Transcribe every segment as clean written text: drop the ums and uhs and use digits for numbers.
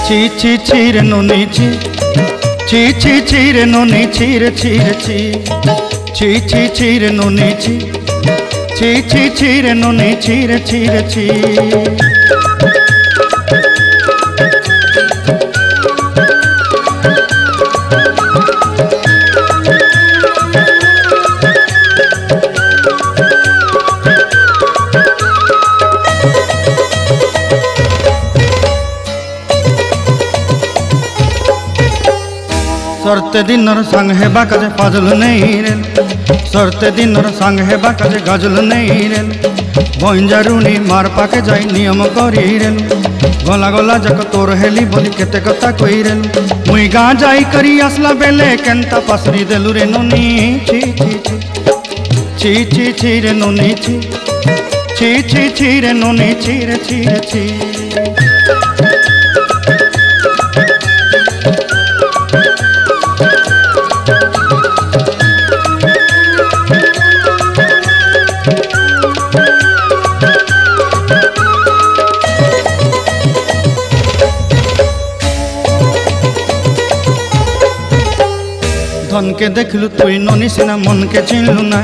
ছি ছি ছি রে নুনি ছি ছি ছি ছি রে নুনি ছি রে ছি রে ছি ছি ছি ছি রে নুনি ছি ছি ছি ছি রে নুনি ছি রে ছি রে ছি सरते दिनर संग हेबा काजे फाजल नहीं रे सरते दिनर संग हेबा काजे गजल नहीं रे बंजारुनी मार पाके जाई नियम करी रे गला गला जक तोर हेली बोली केते कथा कई रे मुई गा जाई करी असला बेले केंता पासरी देलु रे नुनी छी छी छी छी छी रे नुनी छी छी छी छी रे नुनी छी रे छी रे छी धन के देखलु तुई ननी सिना मन के चिन्हलु ना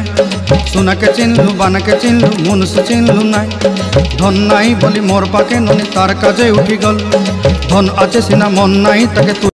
सोना के चिन्हलु बाना के चिन्हलु मन से चिन्हलु ना धन नाई बोली मोर पाके ननी तार काजे उठी गल धन आछे सिना मन नाई ताके